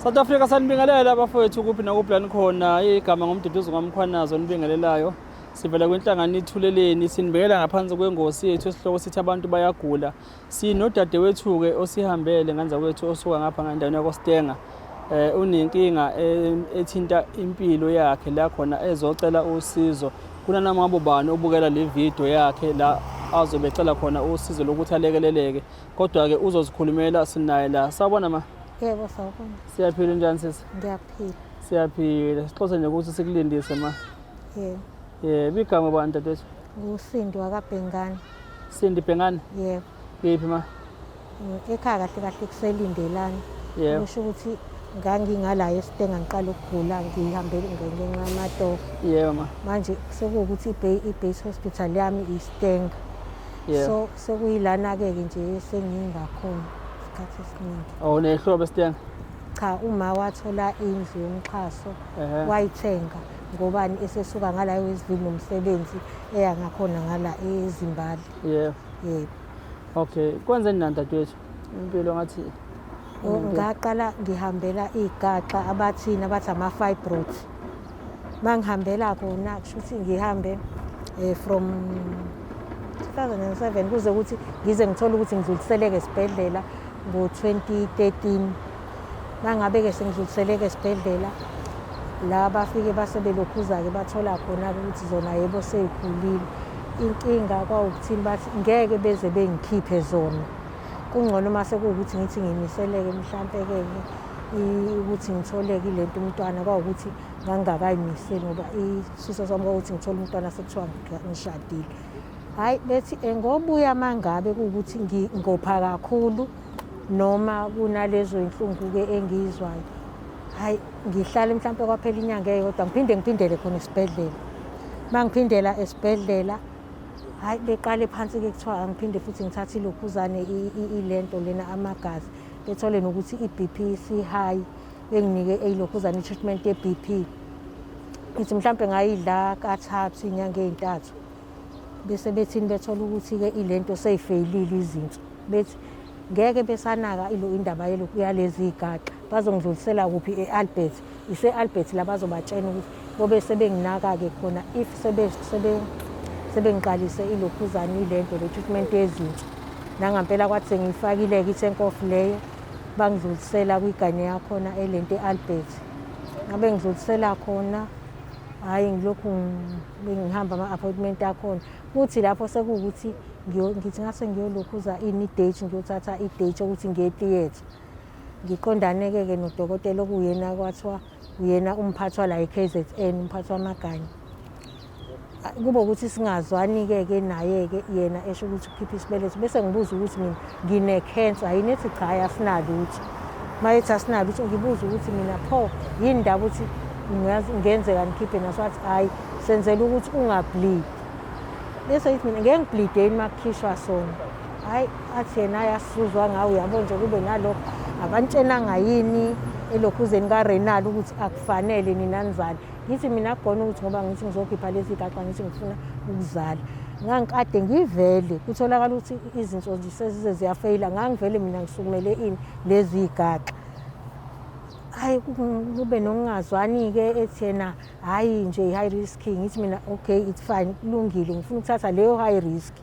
South Africa sanibingelela abafowethu kuphi nakuphi la nikhona. Igama ngumduduzi kaMkhwanazo nibingelelayo. Sivela kwenhlangano ithuleleni sinibekela ngaphansi kwengosi yethu esihloko sithi abantu bayagula. Sinodadewethu-ke osihambele nganza kwethu osuka ngapha ngendaweni yakoStenga. Unenkinga ethinta impilo yakhe la khona ezocela usizo. Kunanamabo bani obukela le video yakhe la azobecela khona usizo lokuthi alekeleleke. Kodwa-ke uzozikhulumela sinaye la. Sawubona ma. Yebo sawubona. Siyaphila njani sisi? Ngiyaphila. Siyaphila. Sixoxe nje ukuthi sikulindise ma. Yebo. Yebo, igama bani dadethu? Usindi wakaBhengane. Sindi Bhengane? Yebo. Kephi ma? Ekhaya kahle kahle kuselindelana. Yebo. Kusho ukuthi ngangingala eStenga ngiqala ukugula ngihambe ngenxa yamatofu. Yebo ma. Manje sekuwukuthi i-base hospital yami iStenga. Yebo. So sekuyilana-ke nje sengingakhona isikhathi esiningi. Oh, nehlobo eStenga? Cha, uma wathola indlu yomxhaso wayithenga ngobani esesuka ngala eWestville nomsebenzi eya ngakhona ngala eZimbabwe. Yebo. Yebo. Okay, kwenzeni nani dadethu? Impilo ngathi ngaqala ngihambela igaxa abathina bathi ama-fibroids. Mangihambela khona kusho ukuthi ngihambe from 2007 kuze ukuthi ngize ngithole ukuthi ngidluliseleke esibhedlela ngo-2013. Mangabe-ke sengidluliseleke esibhedlela la bafike basebelokhuza-ke bathola khona-ke ukuthi zona yebo sey'khulile. Inkinga kwawukuthini bathi ngeke beze bengikhiphe zona. Kungcono mase kuwukuthi ngithi ngimiseleke mhlampe-ke ukuthi ngitholeke lento umntwana kwawukuthi ngangingakayimiseli ngoba isifiso sami kwawukuthi ngithole umntwana sekuthiwa ngishadile. Hhayi bethi ngobuya mangabe kuwukuthi ngopha kakhulu noma kunalezo inhlungu-ke engiyizwayo. Hhayi ngihlale mhlampe kwaphela inyanga eyodwa ngiphindele khona esibhedlela. Mangiphindela esibhedlela hhayi beqale phansi-ke kuthiwa angiphinde futhi ngithathe ilokhuzane ilento lena amagazi. Bethole nokuthi i-BP si-high benginike ilokhuzane i-treatment ye-BP. Ngithi mhlampe ngayidla kathathu inyanga ey'ntathu. Bese bethini bethola ukuthi-ke ilento seyifeyilile izinso. Bethi ngeke besanaka indaba yalezi igaxa. Bazongidlulisela kuphi e-Albert. Ise-Albert la bazobatshena ukuthi bobe sebenginaka-ke khona if sebengiqalise ilokhuzane ilento le treatment yezinso. Nangampela kwathi sengiyifakile-ke i-tank-off leyo bangidlulisela kwigane yakhona elento e-Albert. Ngabe ngidlulisela khona hhayi ngilokhu ngihamba ama-appointment akhona. Kuthi lapho sekuwukuthi ngithi ngase ngiyolokhuza i-date ngiyothatha i-date ukuthi ngiye theatre. Ngiqondane-ke nodokotela okuyena kwathiwa uyena umphathwa la e-KZN umphathi wamaganya. Kube ukuthi singazwani-ke naye-ke yena esho ukuthi ukhipha isibeletho bese ngibuza ukuthi mina ngine-cancer yini ethi cha asinalutho. Mayethi asinalutho ngibuza ukuthi mina pho yini ndaba ukuthi ngenzeka nikhiphe naso wathi hhayi senzela ukuthi ungableed. Bese yithi mina ngeke ngibleede yini makukhishwa sona. Hhayi athi yena ayasizwa ngawe uyabo nje kube nalokho abantshenanga yini elokhuzeni kaRenal ukuthi akufanele nina nizale. Ngithi mina khona ukuthi ngoba ngithi ngizokhipha lezi gaxa ngithi ngifuna ukuzala. Ngangikade ngivele kutholakala ukuthi izinso nje sezize ziyafeyila ngangivele mina ngisukumele ini lezi gaxa. Hayi kube nokungazwani-ke ethi yena hhayi nje i-high risk. Ngithi mina okay it's fine kulungile ngifuna ukuthatha leyo high risk.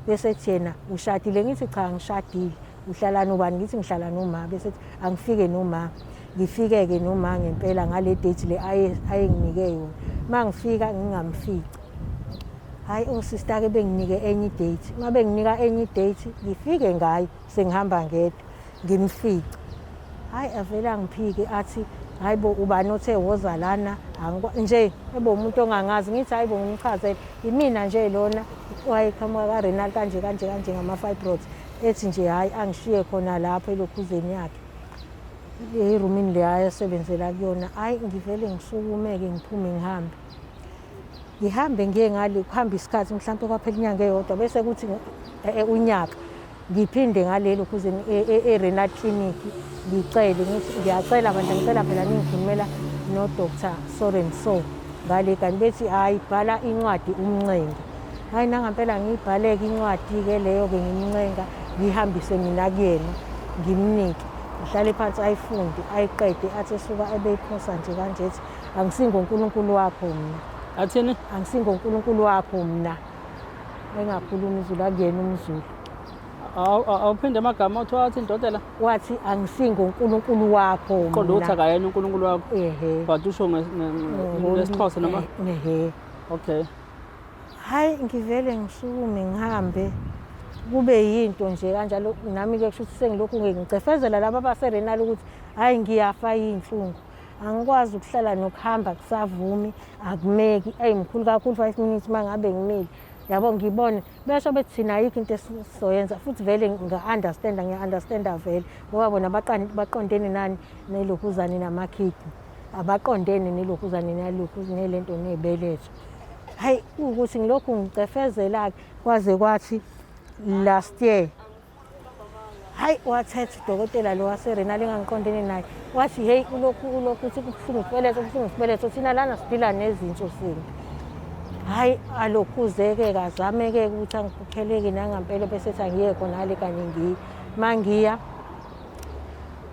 Bese ethi yena ushadile ngithi cha ngishadile. Uhlala nobani ngithi ngihlala noma. Bese ethi angifike noma. Ngifike-ke noma ngempela ngale date le ayenginike yona. Mangifika ngingamfici. Hhayi osista-ke benginike enye idate. Uma benginika enye idate ngifike ngayo sengihamba ngedwa ngimfice. Hhayi avele angiphike athi hayi bo ubani othe woza lana nje ebo umuntu ongangazi ngithi hayi bo ngimchazele imina nje lona wayeqhamuka kaRenal kanje ngama-fibroids. Ethi nje hhayi angishiye khona lapho elokhuzeni yakhe erumini le ayesebenzela kuyona. Hhayi ngivele ngisukume-ke ngiphume ngihambe ngiye ngale kuhamba isikhathi mhlampe kwaphela inyanga eyodwa bese kuthi unyaka ngiphinde ngalelo khuzeni e-Renal Clinic ngicele ngithi ngiyacela bandla ngicela phela ningikhulumela no-Dr. So ngale kanti bethi hhayi bhala incwadi umncenge. Hhayi nangampela ngiyibhaleke incwadi-ke leyo-ke ngimncenga ngihambise mina kuyena ngimnike. ngihlale phansi ayifunde ayiqede athi esuka ebeyiphosa nje kanje ethi angisingonkulunkulu wakho mina, Athini? angisingonkulunkulu wakho mina. Engakhuluma izulu akuyena umZulu. Awuphinde amagama uthiwa athi indodela? Wathi angisingonkulunkulu wakho mina. Qonda ukuthi akayena uNkulunkulu wakho. Ehe. But usho ngesixhosa noma? Ehe. Okay. Hayi ngivele ngisukume ngihambe kube yinto nje kanjalo nami-ke kusho ukuthi sengilokhu ngicefezela laba abaserenali ukuthi hhayi ngiyafa iy'nhlungu. Angikwazi ukuhlala nokuhamba kusavumi akumeki mkhulu kakhulu 5 minutes uma ngabe ngimile. Yabo ngibone besho bethi thina ayikho into esizoyenza futhi vele ngiya-understanda vele ngoba bona baqondene nani nelokhuzane namakidney. Abaqondene nelokhuzane nelento neyibeletho. Hayi ukuthi ngilokhu ngicefezela kwaze kwathi last year hayi wathetha udokotela lo waserenal engangiqondene naye wathi hey ulokhu uthi kubuhlungu isibeletho thina lana sidila nezinto sini. Hayi alokhuzeke kazameke ukuthi angikhokheleke nangampela bese ethi angiye khonale kanye mangiya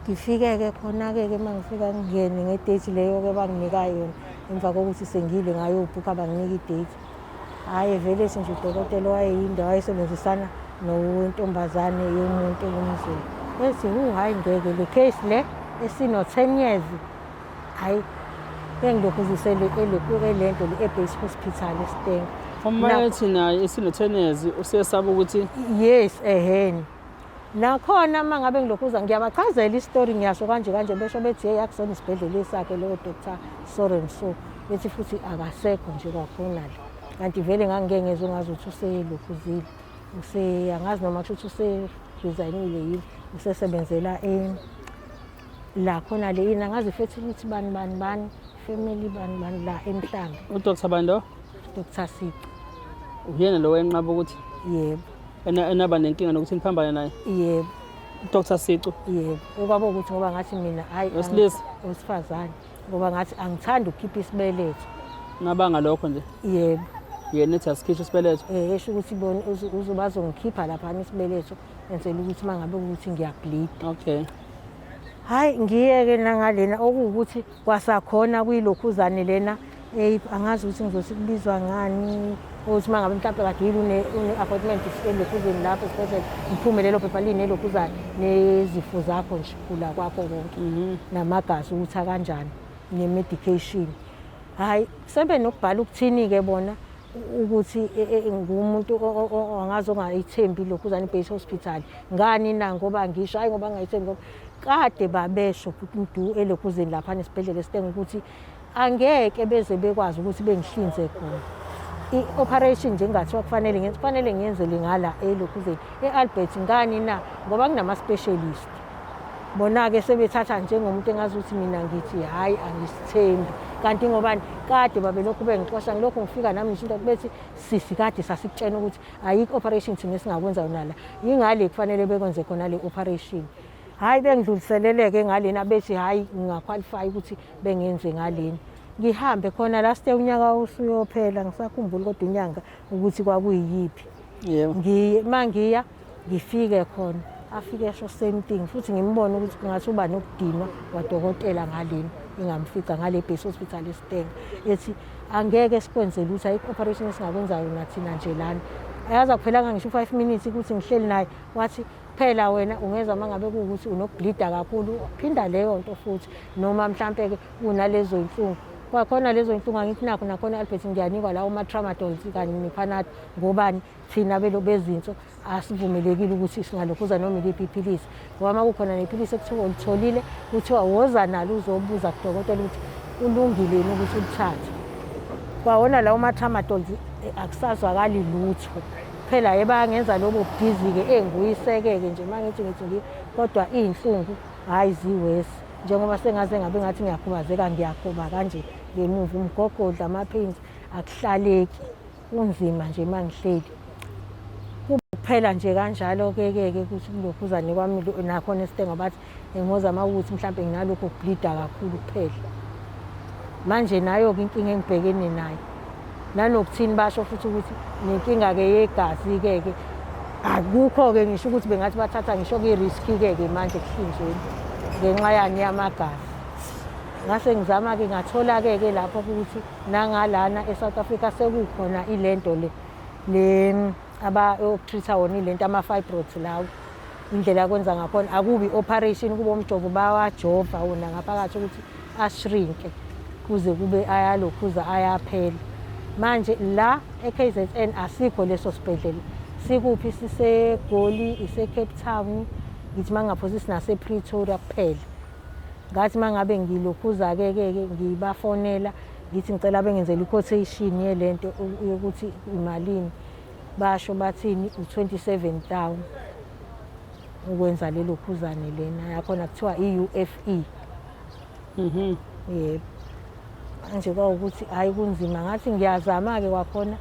ngifike-ke khona-ke mangifika ngingene ngedate leyo-ke banginika yona emva kokuthi sengile ngayobhukha banginika idate. Hhayi vele nje udokotela wayeyindawo wayesebenzisana nontombazane yomuntu omZulu. Ethi hhayi ngeke le case le esino-10 years hhayi bengilokhuzisele le nto le e-Base Hospital eSteng. Uma ethi naye esino-10 years usesaba ukuthi? Yes, eheni. Nakhona uma ngabe ngilokhuza ngiyabachazela istori ngiyasho kanje besho bethi hey akusona isibhedlela esakhe lowo Dr. So and so. Bethi futhi akasekho nje kwakhonale. Kanti vele ngangike ngezwe ngazi ukuthi uselokhuzile. Angazi noma kusho ukuthi useresignile yini usesebenzela la khona le yini angazi fertility bani family bani la eMhlanga. UDr. Bando? Dr. Siqu. Uyena lo wenqaba ukuthi? Yebo. Enaba nenkinga nokuthi niphambane naye? Yebo. Dr. Siqu? Yebo. Okwabo ukuthi ngoba ngathi mina hayi wesilisa wesifazane ngoba ngathi angithandi ukukhipha isibeletho. Ngabanga lokho nje? Yebo. Yena ethi asikhishwe isibeletho? Esho ukuthi bazongikhipha lapha isibeletho enzela ukuthi mangabe ukuthi ngiyableed. Okay. Hayi ngiyeke nangalena okuwukuthi kwasakhona kuyilokhuzane lena angazi ukuthi ngizosikubizwa ngani ukuthi mangabe mhlawumbe kade une-appointment elokhuzeni lapho esibhedlela ngiphume lelo phepha linelokhuzane nezifo zakho nje kula kwakho konke namagazi ukuthi akanjani ne-medication. Hayi sebe nokubhala ukuthini-ke bona ukuthi ngumuntu angazi ongayithembi lokhuzane e-Base Hospital. Ngani na ngoba ngisho hayi ngoba ngayithembi ngoba kade babesho umuntu elokhuzeni lapha nesibhedlela eSteng ukuthi angeke beze bekwazi ukuthi bengihlinze khona. I-operation nje ngathiwa kufanele ngiyenzele ngala elokhuzeni e-Albert. Ngani na ngoba kunama-specialist. Bona-ke sebethatha njengomuntu engazi ukuthi mina ngithi hhayi angisithembi. Kanti ngobani kade babelokhu bengixosha ngilokhu ngifika nami ngisho into bethi sisi kade sasikutshena ukuthi ayikho operation thina esingakwenza yona la. Yingale kufanele bekwenze khona le operation. Hayi bengidluliseleleke ngalena bethi hayi ngingaqualify ukuthi bengenze ngalena. Ngihambe khona last year unyaka usuyophela ngisakhumbula kodwa inyanga ukuthi kwakuyiphi. Yebo. Mangiya ngifike khona afike esho same thing futhi ngimbone ukuthi kungathi uba nokudinwa kwadokotela ngalena engamfica ngale Base Hospital eSteng ethi angeke sikwenzele ukuthi ayikho operation esingakwenza yona thina nje lana. Ayaza kuphelanga ngisho 5 minutes ukuthi ngihleli naye wathi phela wena ungeza mangabe ukuthi unokubleeda kakhulu phinda leyo nto futhi noma mhlambe ke unalezo inhlungu kwakhona lezo inhlungu angithi nakho nakhona Albert ngiyanikwa lawo ma-tramadol kanye nePanado ngobani thina bezinto asivumelekile ukuthi singalokhuza noma iliphi iphilisi ngoba uma kukhona nephilisi ekuthiwa ulitholile kuthiwa woza nalo uzobuza kudokotela ukuthi ulungile yini ukuthi ulithathe. Kwawona lawo ma-tramadol akusazwakali lutho phela yebangenza lobo busy-ke enguyiseke-ke nje uma ngithi kodwa iy'nhlungu hhayi ziwesi njengoba sengaze ngabe ngathi ngiyakhubazeka ngiyakhuba kanje ngemuva umgogodla ama-pains akuhlaleki kunzima nje uma ngihleli. Kuphela nje kanjalo-ke ukuthi kulokhuzane kwami nakhona eSteng bathi ngizama ukuthi mhlawumbe nginalokho ukubleeda kakhulu kuphela. Manje nayo-ke inkinga engibhekene nayo nanokuthini basho futhi ukuthi nenkinga-ke yegazi-ke akukho-ke ngisho ukuthi bengathi bathatha ngisho kwi-risk-ke manje ekuhlinzweni. ngenxa yani yamagazi. Ngase ngizama-ke ngathola-ke lapho ukuthi nangalana e-South Africa sekukhona ilento le okutreat-a wona ilento ama-fibroids lawo. Indlela yakwenza ngakhona akubi operation kube umjovo bawajova wona ngaphakathi ukuthi ashrinke kuze kube ayalokhuza ayaphela. Manje la e-KZN asikho leso sibhedlela. Sikuphi siseGoli, ise-Cape Town, ngithi mangaphosi sinase-Pretoria kuphela. Ngathi mangabe ngilokhuza-ke ngibafonela ngithi ngicela bengenzele i-quotation yelento yokuthi imalini. Basho bathini u-27,000 ukwenza lelo khuzane lena yakhona kuthiwa i-UFE. Yebo. Manje kwawukuthi hayi kunzima ngathi ngiyazama-ke kwakhona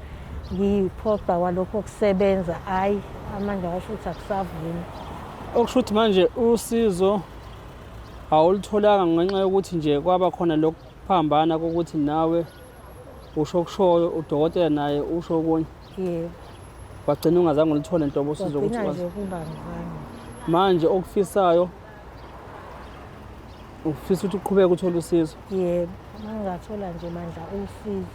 ngiphoqa kwalokho kusebenza hayi amandla washo ukuthi akusavumi. Okusho ukuthi manje usizo awulitholanga ngenxa yokuthi nje kwaba khona lokuphambana kokuthi nawe usho kushoyo udokotela naye usho okunye. Yebo. Wagcina ungazange ulithole inhlobo usizo ukuthi nje kuba ngizange. Manje okufisayo ufisa ukuthi uqhubeke uthole usizo. Yebo, mangathola nje mandla usizo.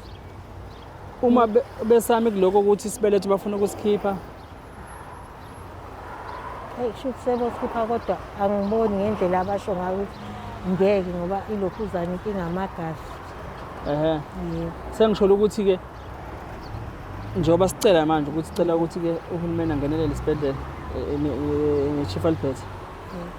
Uma besami kuloko ukuthi isibeletho bafuna ukusikhipha. Hey, should sebosikhipha kodwa angiboni ngendlela abasho ngayo ukuthi ngeke ngoba ilokhuzana inkinga amagazi. Yebo. Sengisho ukuthi ke njengoba sicela manje ukuthi sicela ukuthi ke uhulumeni angenelele isibhedlela ne-Chief Albert.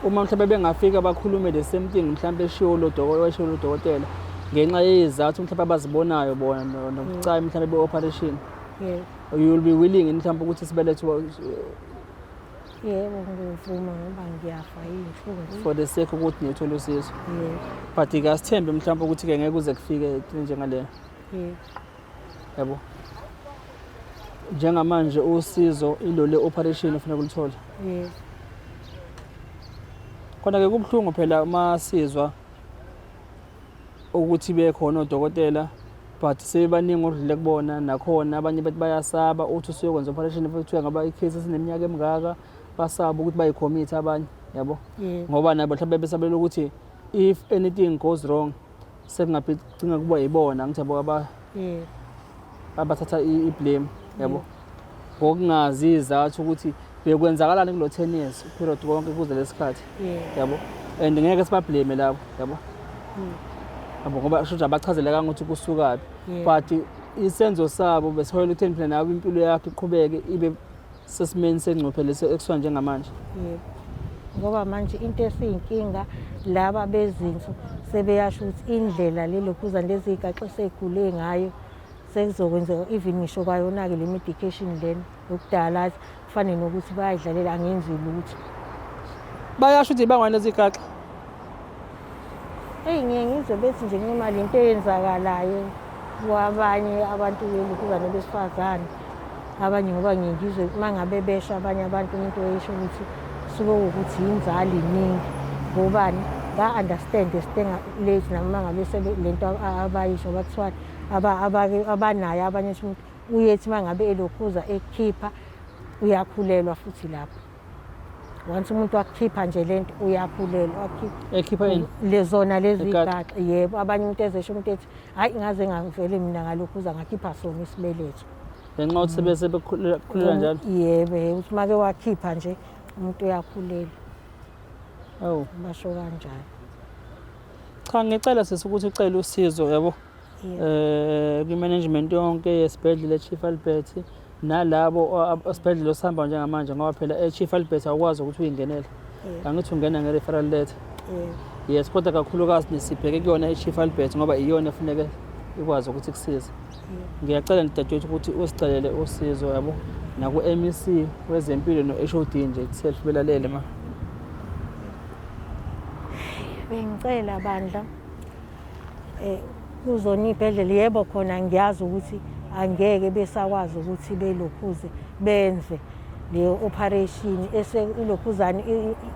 Uma mhlawumbe bengafika bakhulume the same thing mhlawumbe eshiwo lo dokotela ngenxa yezizathu mhlawumbe abazibonayo bona nokucayi mhlawumbe be-operation. Yebo. You will be willing mhlawumbe ukuthi isibeletho yebo ngivuma ngoba ngiyafa yinhlungu. For the sake ukuthi ngiyothola usizo. Yebo. But ngasithembe mhlawumbe ukuthi ke ngeke kuze kufike njengaleyo. Yebo. Yabo. Njengamanje usizo ilole operation ufuna kulithola. Yebo. Khona ke kubhlungu phela uma sizwa ukuthi bekhona odokotela but sebaningi odlule kubona nakhona abanye bethi bayasaba uthi usuyokwenza operation futhi ngaba i-case esineminyaka emingaka basaba ukuthi bayicommit abanye yabo. Ngoba nabo mhlawumbe besabela ukuthi if anything goes wrong sekungaphinda kuba yibona ngithi yabo abathatha i-blame yabo. Ngokungazi izathu ukuthi bekwenzakalani kulo 10 years period konke kuze lesikhathi yabo. And ngeke sibablame labo yabo. Yabo ngoba shothi abachazeleka ukuthi kusukaphi but isenzo sabo besiholela ukuthi phela nawe impilo yakho iqhubeke ibe sesimeni sengcuphe lesi ekusona njengamanje. Yebo. Ngoba manje into esiyinkinga laba bezinso sebeyasho ukuthi indlela lelokhuzana lezigaxa segule ngayo sekuzokwenzeka even ngisho kwayona-ke le medication lena yokudala kufanele nokuthi bayidlalela angenzi lutho. Bayasho ukuthi bangwane lezigaxa. Ngiye ngizwe bethi nje noma lento eyenzakalayo kwabanye abantu belokhuzana besifazane abanye ngoba ngiyizwe mangabe besho abanye abantu umuntu oyisho ukuthi suke ukuthi inzalo iningi ngobani ba-understand esidinga late noma ngabe lento abayisho bathiwa abanayo abanye umuntu uyethi mangabe elokhuza ekhipha uyakhulelwa futhi lapho. Once umuntu wakhipha nje lento uyakhulelwa ekhipha yini lezona lezi gaxa. Yebo, abanye umuntu ezesho umuntu ethi hayi ngaze ngavele mina ngalokhuza ngakhipha sona isibeletho. Ngenxa ukuthi sebese bekhulela njalo. Yebo, uthi make wakhipha nje umuntu uyakhulela. Oh, basho kanjalo. Cha ngicela sisukuthi ucela usizo yabo. Kwi-management yonke yesibhedlela Chief Albert nalabo asibhedlela osihamba njengamanje ngoba phela Chief Albert awukwazi ukuthi uyingenele. Angithi ungena nge-referral letter. Yes, kodwa kakhulukazi nisibheke kuyona i-Chief Albert ngoba iyona efuneke ikwazi ukuthi kusize. Ngiyacela ndadewethu ukuthi usicelele usizo yabo naku-MEC wezempilo no-HOD nje itself belalele ma. Bengicela bandla kuzona ibhedlela yebo khona ngiyazi ukuthi angeke besakwazi ukuthi belokhuze benze le operation eselokhuzana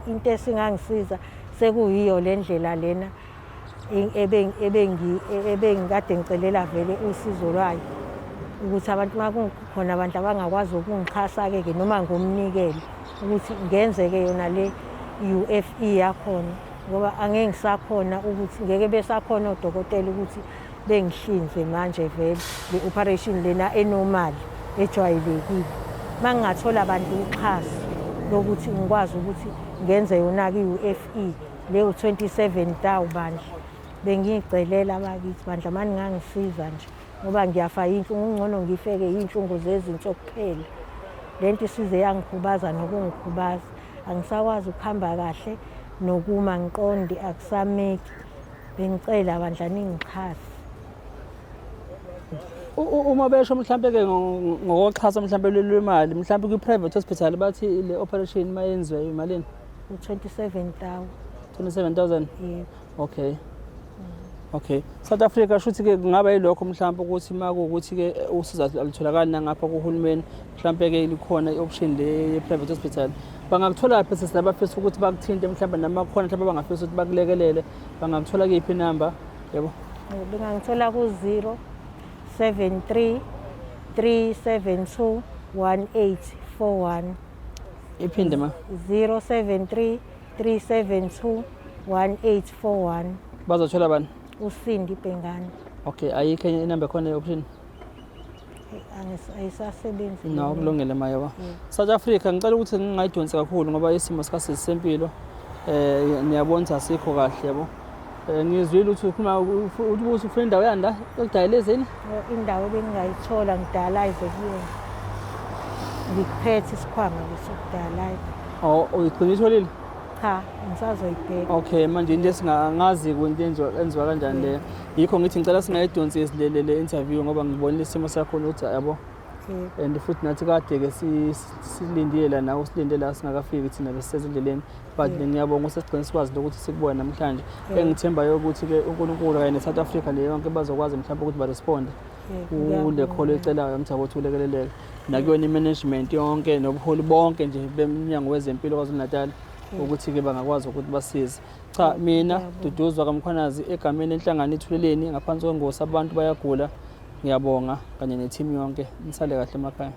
into esingangisiza sekuyiyo le ndlela lena ebengikade ngicelela vele usizo lwayo ukuthi abantu makukhona abantu abangakwazi ukungixhasa ke noma ngomnikelo ukuthi ngenzeke yona le UFE yakhona ngoba angeke ngisakhona ukuthi ngeke besakhona odokotela ukuthi bengihlinze manje vele le operation lena enormal ejwayelekile. Mangingathola abantu uxhaso lokuthi ngikwazi ukuthi ngenze yona-ke i-UFE leyo 27,000 bandla bengiyicelela bakithi bandla mani ngangisiza nje ngoba ngiyafa inhlungu ungcono ngifeke inhlungu zezinso kuphela. Lento isize yangikhubaza nokungikhubaza angisakwazi ukuhamba kahle nokuma ngiqonde akusameki. Bengicela bandla ningixhase. Uma besho mhlambe-ke ngokoxhaso mhlambe lwemali mhlambe kwi-private hospital bathi le operation mayenziwe imalini? U-27,000. 27,000? Yebo. Okay. Okay. South Africa shuthi-ke kungaba yilokho mhlambe ukuthi uma kuwukuthi-ke usizo alutholakali nangapha kuhulumeni mhlambe-ke likhona i-option le ye-private hospital. Bangakuthola phi sesabafisa ukuthi bakuthinte mhlambe noma khona mhlambe bangafisa ukuthi bakulekelele bangakuthola kephi inamba yebo? Bengangithola ku-073 372 1841. Iphinde ma 073 372 1841. bazothola bani? Usindi Bhengane. Okay, ayikho enye inamba khona ye-option? Ayisasebenzi. No, kulungile mayewa. South Africa ngicela ukuthi ngingayidonsi kakhulu ngoba isimo sikasesempilo niyabona asikho kahle yabo. Ngizwile ukuthi ukhuluma ukuthi ufuna indawo yanda ekudayelezeni? Indawo bengingayithola ngidalayize kuyona. Ngikuphethe isikhwama lesokudalayiza. Oh, uyigcina itholile? Cha, ngisazoyibheka. Okay, manje into esingazi kwento enziwa kanjani le. Yikho ngithi ngicela singayidonsisi le interview ngoba ngibonile isimo sakho ukuthi yabo. And futhi nathi kade-ke silindile la nawe silinde la singakafiki thina besisezindleleni but ngiyabonga usesigcine sikwazi ukuthi sikubone namhlanje. Engithembayo ukuthi-ke uNkulunkulu kanye ne-South Africa le yonke bazokwazi mhlawumbe ukuthi baresponde kule kholo ecelayo mthabo ukuthi ulekeleleke nakuyona i-management yonke nobuholi bonke nje beminyango wezempilo KwaZulu-Natal ukuthi-ke bangakwazi ukuthi basize. Cha, mina Duduzwa kaMkhwanazi egameni enhlangano Ithuleleni ngaphansi kwengosi abantu bayagula. Ngiyabonga kanye ne-team yonke nisale kahle emakhaya.